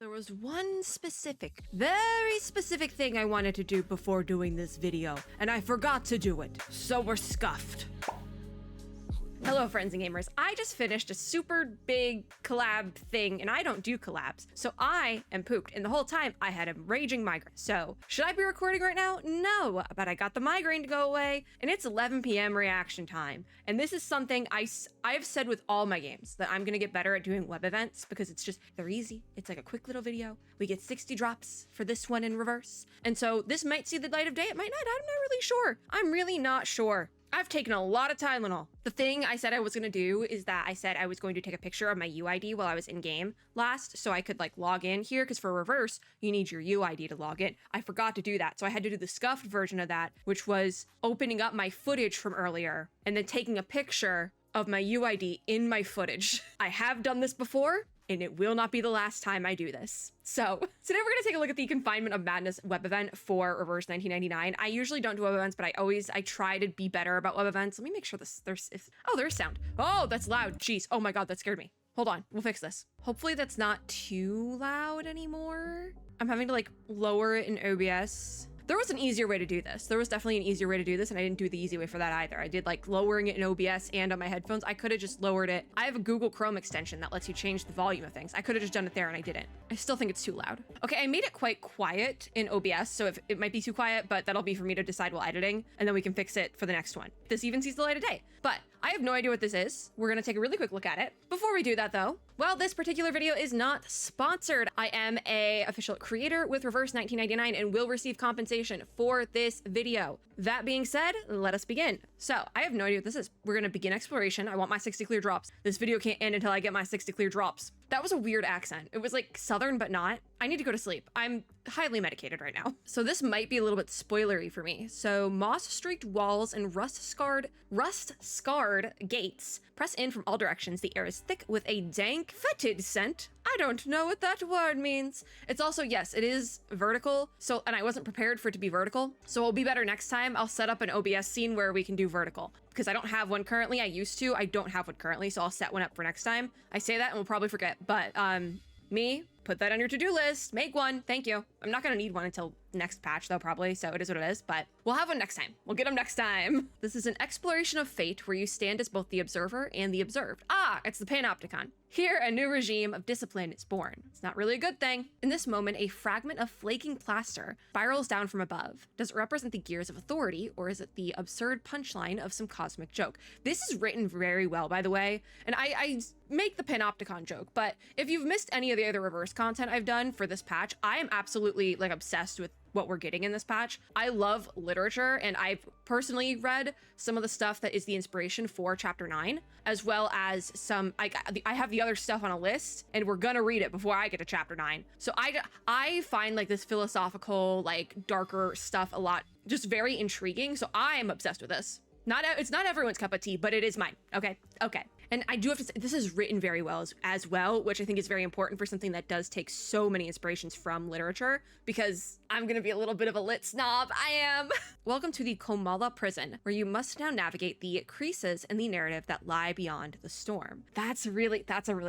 There was one specific, very specific thing I wanted to do before doing this video, and I forgot to do it, so we're scuffed. Hello friends and gamers, I just finished a super big collab thing, and I don't do collabs, so I am pooped, and the whole time I had a raging migraine. So, should I be recording right now? No, but I got the migraine to go away, and it's 11 p.m. reaction time. And this is something I've said with all my games, that I'm gonna get better at doing web events, because they're easy. It's like a quick little video. We get 60 drops for this one in reverse. And so this might see the light of day, it might not, I'm not really sure. I'm really not sure. I've taken a lot of Tylenol. The thing I said I was gonna do is that I said I was going to take a picture of my UID while I was in game last, so I could like log in here, because for reverse, you need your UID to log in. I forgot to do that, so I had to do the scuffed version of that, which was opening up my footage from earlier and then taking a picture of my UID in my footage. I have done this before, and it will not be the last time I do this. So today we're gonna take a look at the Confinement of Madness web event for Reverse 1999. I usually don't do web events, but I try to be better about web events. Let me make sure there's sound. Oh, that's loud. Jeez. Oh my God, that scared me. Hold on, we'll fix this. Hopefully that's not too loud anymore. I'm having to like lower it in OBS. There was an easier way to do this. There was definitely an easier way to do this, and I didn't do the easy way for that either. I did like lowering it in OBS and on my headphones. I could have just lowered it. I have a Google Chrome extension that lets you change the volume of things. I could have just done it there and I didn't. I still think it's too loud. Okay, I made it quite quiet in OBS, so if it might be too quiet, but that'll be for me to decide while editing, and then we can fix it for the next one. This even sees the light of day. But I have no idea what this is. We're gonna take a really quick look at it. Before we do that though, well, this particular video is not sponsored. I am a official creator with Reverse 1999 and will receive compensation for this video. That being said, let us begin. So I have no idea what this is. We're gonna begin exploration. I want my 60 clear drops. This video can't end until I get my 60 clear drops. That was a weird accent. It was like Southern, but not. I need to go to sleep. I'm highly medicated right now. So this might be a little bit spoilery for me. So moss-streaked walls and rust-scarred gates press in from all directions. The air is thick with a dank, fetid scent. I don't know what that word means. It's also, yes, it is vertical. So, and I wasn't prepared for it to be vertical. So it'll be better next time. I'll set up an OBS scene where we can do vertical, because I don't have one currently. I used to, I don't have one currently. So I'll set one up for next time. I say that and we'll probably forget, but put that on your to-do list. Make one. Thank you. I'm not gonna need one until next patch though, probably, so it is what it is, but we'll have one next time. We'll get them next time. This is an exploration of fate where you stand as both the observer and the observed. Ah, it's the Panopticon. Here, a new regime of discipline is born. It's not really a good thing. In this moment, a fragment of flaking plaster spirals down from above. Does it represent the gears of authority, or is it the absurd punchline of some cosmic joke? This is written very well, by the way, and I make the Panopticon joke, but if you've missed any of the other reverse content I've done for this patch, I am absolutely like obsessed with what we're getting in this patch. I love literature, and I've personally read some of the stuff that is the inspiration for chapter 9, as well as some, I have the other stuff on a list, and we're gonna read it before I get to chapter 9. So I find like this philosophical, like darker stuff a lot, just very intriguing. So I'm obsessed with this. It's not everyone's cup of tea, but it is mine. Okay. And I do have to say, this is written very well as well, which I think is very important for something that does take so many inspirations from literature, because I'm gonna be a little bit of a lit snob. I am. Welcome to the Komala prison, where you must now navigate the creases in the narrative that lie beyond the storm. That's a really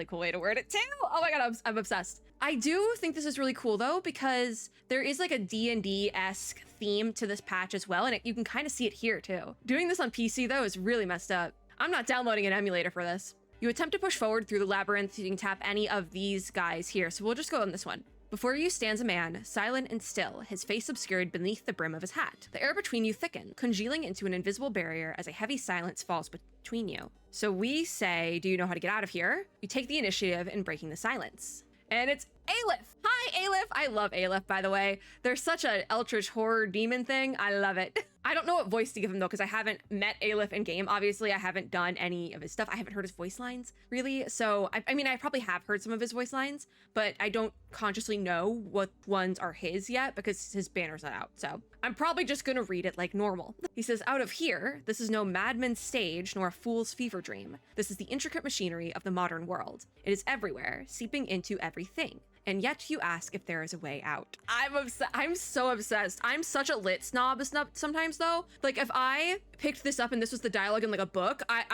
cool way to word it too. Oh my God, I'm obsessed. I do think this is really cool though, because there is like a D&D-esque theme to this patch as well, and you can kind of see it here too. Doing this on PC though is really messed up. I'm not downloading an emulator for this. You attempt to push forward through the labyrinth. You can tap any of these guys here, so we'll just go on this one. Before you stands a man, silent and still, his face obscured beneath the brim of his hat. The air between you thickens, congealing into an invisible barrier as a heavy silence falls between you. So we say, do you know how to get out of here? You take the initiative in breaking the silence. And it's Aleph. Hi, Aleph. I love Aleph, by the way. There's such an eldritch horror demon thing. I love it. I don't know what voice to give him though, because I haven't met Aleph in game. Obviously, I haven't done any of his stuff. I haven't heard his voice lines, really. So, I mean, I probably have heard some of his voice lines, but I don't consciously know what ones are his yet, because his banner's not out. So I'm probably just gonna read it like normal. He says, out of here, this is no madman's stage nor a fool's fever dream. This is the intricate machinery of the modern world. It is everywhere, seeping into everything. And yet you ask if there is a way out. I'm so obsessed. I'm such a lit snob sometimes though. Like if I picked this up and this was the dialogue in like a book, I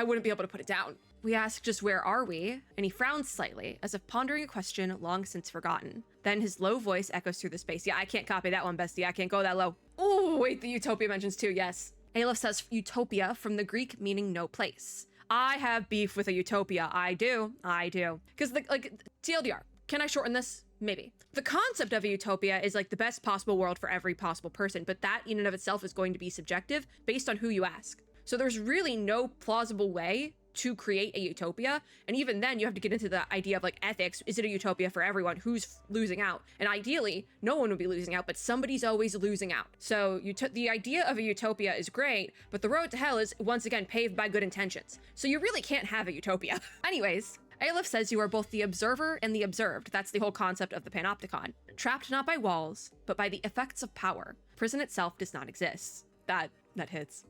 wouldn't be able to put it down. We ask just where are we? And he frowns slightly, as if pondering a question long since forgotten. Then his low voice echoes through the space. Yeah, I can't copy that one, bestie. I can't go that low. Oh, wait, the Utopia mentions too, yes. Aleph says utopia from the Greek meaning no place. I have beef with a utopia. I do. Because TLDR, can I shorten this? Maybe. The concept of a utopia is like the best possible world for every possible person, but that in and of itself is going to be subjective based on who you ask. So there's really no plausible way to create a utopia. And even then you have to get into the idea of like ethics. Is it a utopia for everyone? Who's losing out? And ideally, no one would be losing out, but somebody's always losing out. So the idea of a utopia is great, but the road to hell is once again paved by good intentions. So you really can't have a utopia. Anyways, Aleph says you are both the observer and the observed. That's the whole concept of the panopticon. Trapped not by walls, but by the effects of power. Prison itself does not exist. That hits.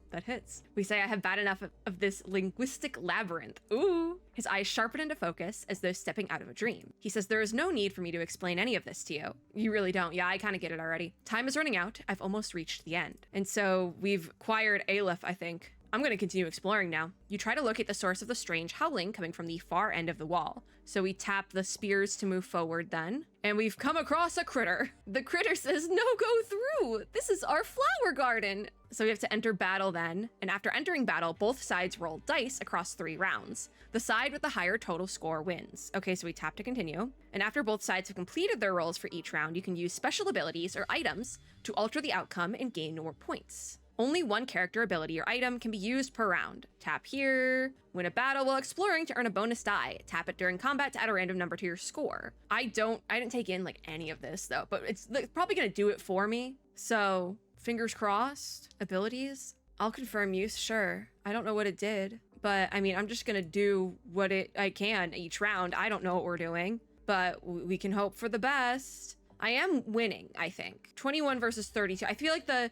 We say I have bad enough of this linguistic labyrinth. Ooh. His eyes sharpen into focus as though stepping out of a dream. He says there is no need for me to explain any of this to you. You really don't. Yeah, I kind of get it already. Time is running out. I've almost reached the end. And so we've acquired Aleph, I think. I'm going to continue exploring now. You try to locate the source of the strange howling coming from the far end of the wall. So we tap the spears to move forward then, and we've come across a critter. The critter says, no, go through. This is our flower garden. So we have to enter battle then. And after entering battle, both sides roll dice across 3 rounds. The side with the higher total score wins. Okay, so we tap to continue. And after both sides have completed their rolls for each round, you can use special abilities or items to alter the outcome and gain more points. Only one character ability or item can be used per round. Tap here. Win a battle while exploring to earn a bonus die. Tap it during combat to add a random number to your score. I didn't take in like any of this though, but it's probably gonna do it for me. So fingers crossed. Abilities. I'll confirm use, sure. I don't know what it did, but I mean, I'm just gonna do what I can each round. I don't know what we're doing, but we can hope for the best. I am winning, I think. 21 versus 32. I feel like the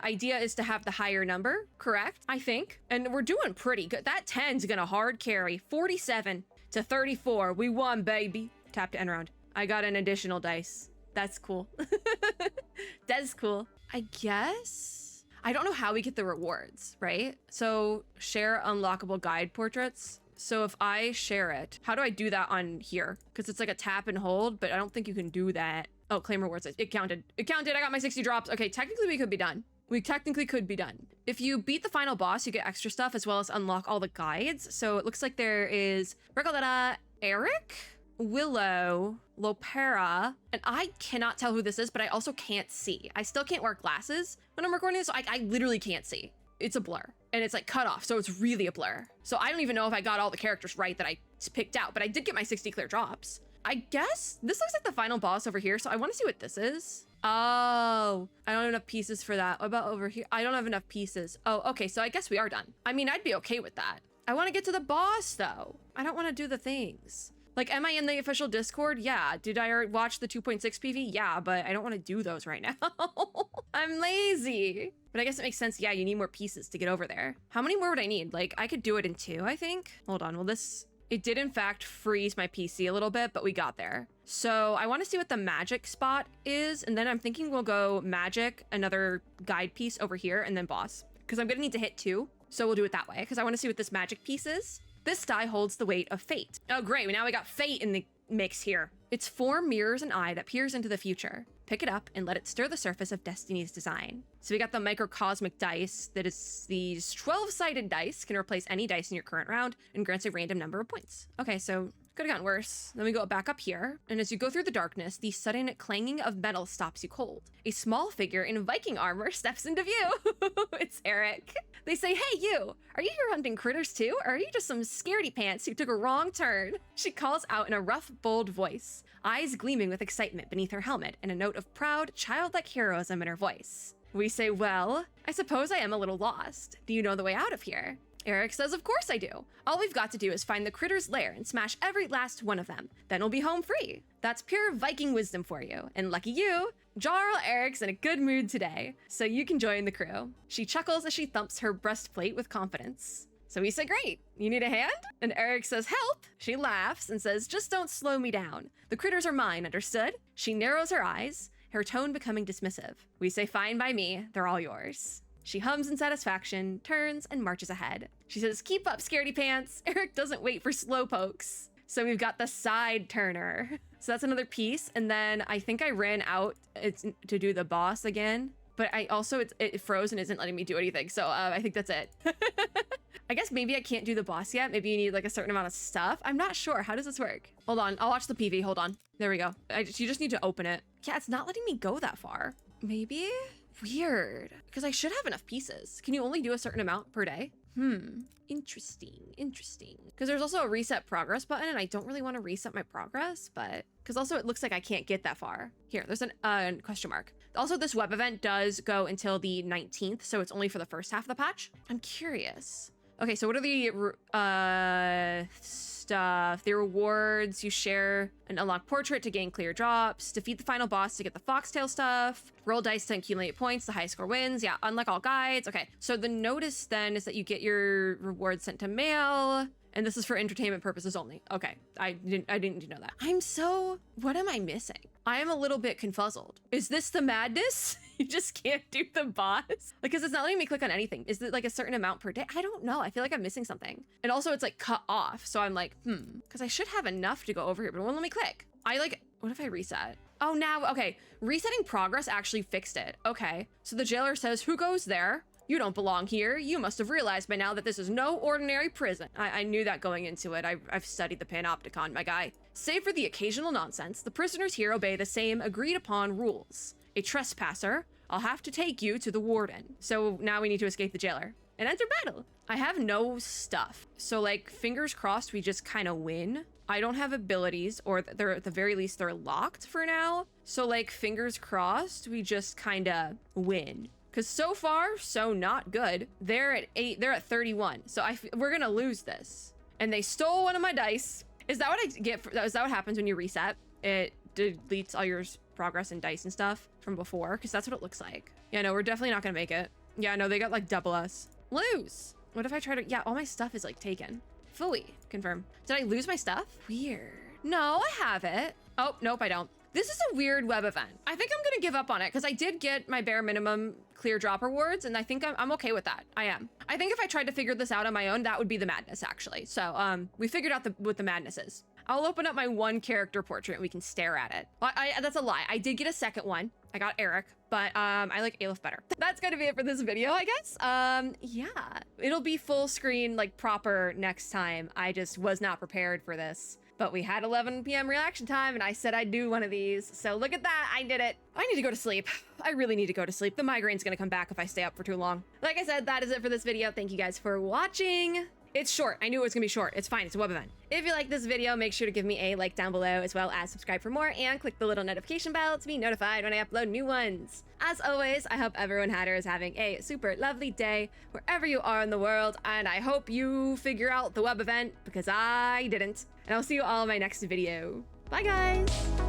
idea is to have the higher number, correct? I think. And we're doing pretty good. That 10's gonna hard carry. 47 to 34. We won, baby. Tap to end round. I got an additional dice. That's cool. That's cool. I guess? I don't know how we get the rewards, right? So share unlockable guide portraits. So if I share it, how do I do that on here? Because it's like a tap and hold, but I don't think you can do that. Oh, claim rewards. It counted. It counted. I got my 60 drops. Okay, technically we could be done. We technically could be done. If you beat the final boss, you get extra stuff as well as unlock all the guides. So it looks like there is Recoletta, Eric, Willow, Lopera, and I cannot tell who this is, but I also can't see. I still can't wear glasses when I'm recording this, so I literally can't see. It's a blur, and it's like cut off, so it's really a blur. So I don't even know if I got all the characters right that I picked out, but I did get my 60 clear drops. I guess this looks like the final boss over here, so I want to see what this is. Oh, I don't have enough pieces for that. What about over here? I don't have enough pieces. Oh, okay, so I guess we are done. I mean, I'd be okay with that. I want to get to the boss, though. I don't want to do the things. Like, am I in the official Discord? Yeah. Did I watch the 2.6 PV? Yeah, but I don't want to do those right now. I'm lazy. But I guess it makes sense. Yeah, you need more pieces to get over there. How many more would I need? Like, I could do it in 2, I think. Hold on, will this... It did, in fact, freeze my PC a little bit, but we got there. So I want to see what the magic spot is, and then I'm thinking we'll go magic, another guide piece over here, and then boss. Because I'm going to need to hit 2, so we'll do it that way, because I want to see what this magic piece is. This die holds the weight of fate. Oh, great. Now we got fate in the mix here. Its form mirrors an eye that peers into the future. Pick it up and let it stir the surface of destiny's design. So we got the microcosmic dice. That is these 12-sided dice can replace any dice in your current round and grants a random number of points. Okay, so could have gotten worse. Then we go back up here, and as you go through the darkness, the sudden clanging of metal stops you cold. A small figure in Viking armor steps into view. It's Eric. They say, hey, you, are you here hunting critters too? Or are you just some scaredy pants who took a wrong turn? She calls out in a rough, bold voice, eyes gleaming with excitement beneath her helmet and a note of proud, childlike heroism in her voice. We say, well, I suppose I am a little lost. Do you know the way out of here? Eric says, of course I do. All we've got to do is find the critter's lair and smash every last one of them. Then we'll be home free. That's pure Viking wisdom for you. And lucky you, Jarl Eric's in a good mood today, so you can join the crew. She chuckles as she thumps her breastplate with confidence. So we say, great, you need a hand? And Eric says, help. She laughs and says, just don't slow me down. The critters are mine, understood? She narrows her eyes, her tone becoming dismissive. We say, fine by me, they're all yours. She hums in satisfaction, turns, and marches ahead. She says, keep up, scaredy pants. Eric doesn't wait for slow pokes. So we've got the side turner. So that's another piece. And then I think I ran out to do the boss again. But I also, it froze and isn't letting me do anything. So I think that's it. I guess maybe I can't do the boss yet. Maybe you need like a certain amount of stuff. I'm not sure. How does this work? Hold on. I'll watch the PV. Hold on. There we go. You just need to open it. Yeah, it's not letting me go that far. Maybe? Weird. Because I should have enough pieces. Can you only do a certain amount per day? Interesting. Because there's also a reset progress button, and I don't really want to reset my progress, but because also it looks like I can't get that far. Here, there's an question mark. Also, this web event does go until the 19th, so it's only for the first half of the patch. I'm curious. Okay, so what are the stuff? The rewards, you share an unlocked portrait to gain clear drops, defeat the final boss to get the foxtail stuff, roll dice to accumulate points, the high score wins. Yeah, unlock all guides. Okay, so the notice then is that you get your rewards sent to mail, and this is for entertainment purposes only. Okay, I didn't know that. What am I missing? I am a little bit confuzzled. Is this the madness? You just can't do the boss? Like, cause it's not letting me click on anything. Is it like a certain amount per day? I don't know. I feel like I'm missing something. And also it's like cut off. So I'm like, cause I should have enough to go over here, but it won't let me click. What if I reset? Oh, now, okay. Resetting progress actually fixed it. Okay. So the jailer says, who goes there? You don't belong here. You must have realized by now that this is no ordinary prison. I knew that going into it. I've studied the Panopticon, my guy. Save for the occasional nonsense, the prisoners here obey the same agreed upon rules. A trespasser, I'll have to take you to the warden. So now we need to escape the jailer and enter battle. I have no stuff. So like, fingers crossed, we just kind of win. I don't have abilities, or they're at the very least, they're locked for now. So like, fingers crossed, we just kind of win. Because so far, so not good. They're at 8, they're at 31. So we're gonna lose this. And they stole one of my dice. Is that what I get? Is that what happens when you reset? It deletes all your progress and dice and stuff from before? Because that's what it looks like. Yeah, no, we're definitely not gonna make it. Yeah, no, they got like double us. Lose. What if I try to, yeah, all my stuff is like taken. Fully confirm. Did I lose my stuff? Weird. No, I have it. Oh, nope, I don't. This is a weird web event. I think I'm gonna give up on it because I did get my bare minimum clear drop rewards, and I think I'm okay with that. I am. I think if I tried to figure this out on my own, that would be the madness, actually. So we figured out what the madness is. I'll open up my one character portrait and we can stare at it. Well, that's a lie. I did get a second one. I got Eric, but I like Aleph better. That's gonna be it for this video, I guess. Yeah, it'll be full screen, like proper next time. I just was not prepared for this. But we had 11 p.m. reaction time, and I said I'd do one of these. So look at that, I did it. I need to go to sleep. I really need to go to sleep. The migraine's gonna come back if I stay up for too long. Like I said, that is it for this video. Thank you guys for watching. It's short. I knew it was gonna be short. It's fine. It's a web event. If you like this video, make sure to give me a like down below, as well as subscribe for more, and click the little notification bell to be notified when I upload new ones. As always, I hope everyone Hatter is having a super lovely day wherever you are in the world, and I hope you figure out the web event, because I didn't. And I'll see you all in my next video. Bye, guys!